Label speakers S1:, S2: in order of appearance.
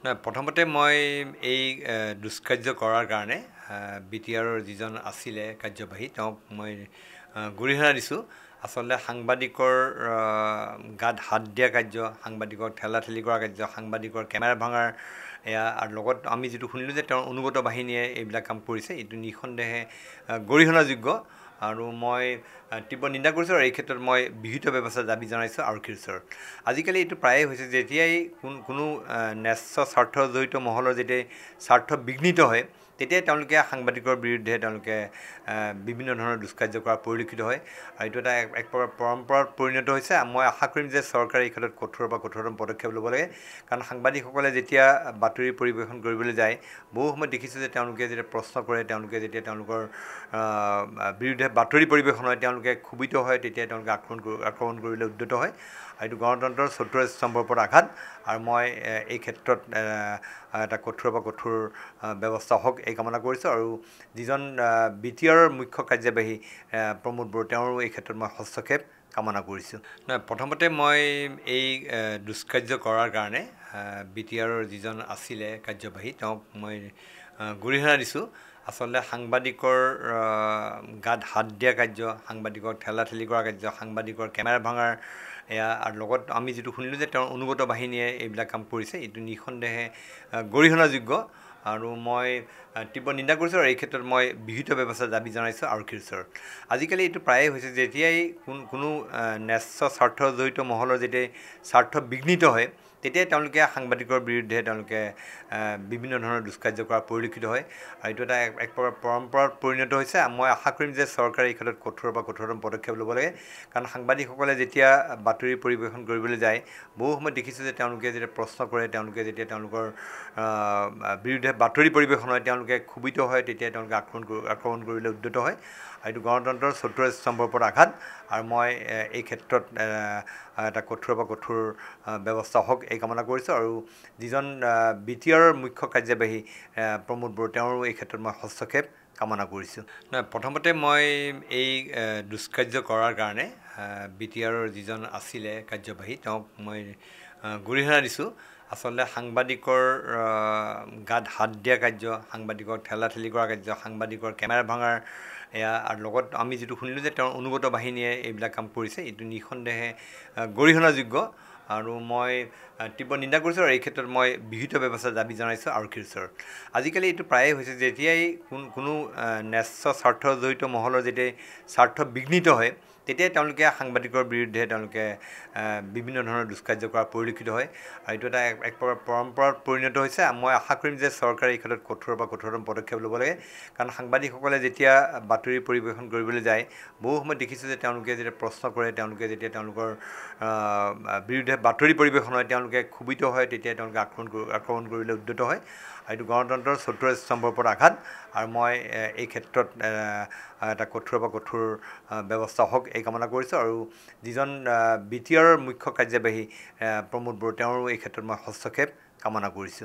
S1: নহয় প্ৰথমতে মই এই দুষ্কাৰ্য কৰাৰ কাৰণে BTR-ৰ যিজন আছিলে কাৰ্যবাহী তেওঁক মই গৰিহণা দিছোঁ। আচলতে সাংবাদিকৰ গাত হাত দিয়া কাৰ্য, সাংবাদিকক ঠেলাঠেলি কৰা কাৰ্য, সাংবাদিকৰ কেমেৰা ভাঙাৰ এয়া আৰু লগত আমি যিটো শুনিলোঁ যে তেওঁৰ অনুগত বাহিনীয়ে এইবিলাক কাম কৰিছে, এইটো নিঃসন্দেহে গৰিহণাযোগ্য আৰু মই তীব্ৰ নিন্দা কৰিছোঁ আৰু এই ক্ষেত্ৰত মই বিহিত ব্যৱস্থা দাবী জনাইছোঁ আৰক্ষীৰ ওচৰত। আজিকালি এইটো প্ৰায়ে হৈছে যেতিয়াই কোনো ন্যায্য স্বাৰ্থ জড়িত মহলৰ যেতিয়া স্বাৰ্থ বিঘ্নিত হয় তেতিয়াই তেওঁলোকে সাংবাদিকৰ বিৰুদ্ধে তেওঁলোকে বিভিন্ন ধৰণৰ দুষ্কাৰ্য কৰা পৰিলক্ষিত হয় আৰু এইটো এটা এক প্ৰকাৰ পৰম্পৰাত পৰিণত হৈছে। মই আশা কৰিম যে চৰকাৰে এই ক্ষেত্ৰত কঠোৰতম পদক্ষেপ ল'ব লাগে, কাৰণ সাংবাদিকসকলে যেতিয়া বাতৰি পৰিৱেশন কৰিবলৈ যায় বহু সময়ত দেখিছোঁ যে তেওঁলোকে যেতিয়া প্ৰশ্ন কৰে, তেওঁলোকে যেতিয়া তেওঁলোকৰ বিৰুদ্ধে বাতৰি পৰিৱেশন হয় তেওঁলোকে ক্ষোভিত হয়, তেতিয়া তেওঁলোকে আক্ৰমণ কৰিবলৈ উদ্যত হয় আৰু এইটো গণতন্ত্ৰৰ চতুৰ্থ স্তম্ভৰ ওপৰত আঘাত। আৰু মই এই ক্ষেত্ৰত এটা কঠোৰ ব্যৱস্থা হওক এই কামনা কৰিছোঁ আৰু যিজন BTR-ৰ মুখ্য কাৰ্যবাহী প্ৰমোদ বড়ো তেওঁৰো এই ক্ষেত্ৰত মই হস্তক্ষেপ কামনা কৰিছোঁ। নহয় প্ৰথমতে মই এই দুষ্কাৰ্য কৰাৰ কাৰণে BTR-ৰ যিজন আছিলে কাৰ্যবাহী তেওঁক মই গৰিহণা দিছোঁ। আচলতে সাংবাদিকৰ গাত হাত দিয়া কাৰ্য, সাংবাদিকক ঠেলাঠেলি কৰা কাৰ্য, সাংবাদিকৰ কেমেৰা ভাঙাৰ এয়া আৰু লগত আমি যিটো শুনিলোঁ যে তেওঁৰ অনুগত বাহিনীয়ে এইবিলাক কাম কৰিছে, এইটো নিঃসন্দেহে গৰিহণাযোগ্য আৰু মই তীব্ৰ নিন্দা কৰিছোঁ আৰু এই ক্ষেত্ৰত মই বিহিত ব্যৱস্থা দাবী জনাইছোঁ আৰক্ষীৰ ওচৰত। আজিকালি এইটো প্ৰায়ে হৈছে যেতিয়াই কোনো ন্যায্য স্বাৰ্থ জড়িত মহলৰ যেতিয়া স্বাৰ্থ বিঘ্নিত হয় তেতিয়াই তেওঁলোকে সাংবাদিকৰ বিৰুদ্ধে তেওঁলোকে বিভিন্ন ধৰণৰ দুষ্কাৰ্য কৰা পৰিলক্ষিত হয় আৰু এইটো এটা এক প্ৰকাৰ পৰম্পৰাত পৰিণত হৈছে। মই আশা কৰিম যে চৰকাৰে এই ক্ষেত্ৰত কঠোৰতম পদক্ষেপ ল'ব লাগে, কাৰণ সাংবাদিকসকলে যেতিয়া বাতৰি পৰিৱেশন কৰিবলৈ যায় বহু সময়ত দেখিছোঁ যে তেওঁলোকে যেতিয়া প্ৰশ্ন কৰে, তেওঁলোকে যেতিয়া তেওঁলোকৰ বিৰুদ্ধে বাতৰি পৰিৱেশন হয় তেওঁলোকে ক্ষোভিত হয়, তেতিয়া তেওঁলোকে আক্ৰমণ কৰিবলৈ উদ্যত হয় আৰু এইটো গণতন্ত্ৰৰ চতুৰ্থ স্তম্ভৰ ওপৰত আঘাত। আৰু মই এই ক্ষেত্ৰত এটা কঠোৰ ব্যৱস্থা হওক এই কামনা কৰিছোঁ আৰু যিজন BTR-ৰ মুখ্য কাৰ্যবাহী প্ৰমোদ বড়ো তেওঁৰো এই ক্ষেত্ৰত মই হস্তক্ষেপ কামনা কৰিছোঁ। নহয় প্ৰথমতে মই এই দুষ্কাৰ্য কৰাৰ কাৰণে BTR-ৰ যিজন আছিলে কাৰ্যবাহী তেওঁক মই গৰিহণা দিছোঁ। আচলতে সাংবাদিকৰ গাত হাত দিয়া কাৰ্য, সাংবাদিকক ঠেলাঠেলি কৰা কাৰ্য, সাংবাদিকৰ কেমেৰা ভাঙাৰ এয়া আৰু লগত আমি যিটো শুনিলোঁ যে তেওঁৰ অনুগত বাহিনীয়ে এইবিলাক কাম কৰিছে, এইটো নিঃসন্দেহে গৰিহণাযোগ্য আৰু মই তীব্ৰ নিন্দা কৰিছোঁ আৰু এই ক্ষেত্ৰত মই বিহিত ব্যৱস্থা দাবী জনাইছোঁ আৰক্ষীৰ ওচৰত। আজিকালি এইটো প্ৰায়ে হৈছে যেতিয়াই কোনো ন্যায্য স্বাৰ্থ জড়িত মহলৰ যেতিয়া স্বাৰ্থ বিঘ্নিত হয় তেতিয়াই তেওঁলোকে সাংবাদিকৰ বিৰুদ্ধে তেওঁলোকে বিভিন্ন ধৰণৰ দুষ্কাৰ্য কৰা পৰিলক্ষিত হয় আৰু এইটো এটা এক প্ৰকাৰ পৰম্পৰাত পৰিণত হৈছে। মই আশা কৰিম যে চৰকাৰে এই ক্ষেত্ৰত কঠোৰতম পদক্ষেপ ল'ব লাগে, কাৰণ সাংবাদিকসকলে যেতিয়া বাতৰি পৰিৱেশন কৰিবলৈ যায় বহু সময়ত দেখিছোঁ যে তেওঁলোকে যেতিয়া প্ৰশ্ন কৰে, তেওঁলোকে যেতিয়া তেওঁলোকৰ বিৰুদ্ধে বাতৰি পৰিৱেশন হয় তেওঁলোকে ক্ষোভিত হয়, তেতিয়া তেওঁলোকে আক্ৰমণ কৰিবলৈ উদ্যত হয় আৰু এইটো গণতন্ত্ৰৰ চতুৰ্থ স্তম্ভৰ ওপৰত আঘাত। আৰু মই এই ক্ষেত্ৰত এটা কঠোৰ ব্যৱস্থা হওক এই কামনা কৰিছোঁ আৰু যিজন BTR-ৰ মুখ্য কাৰ্যবাহী প্ৰমোদ বড়ো তেওঁৰো এই ক্ষেত্ৰত মই হস্তক্ষেপ কামনা কৰিছোঁ।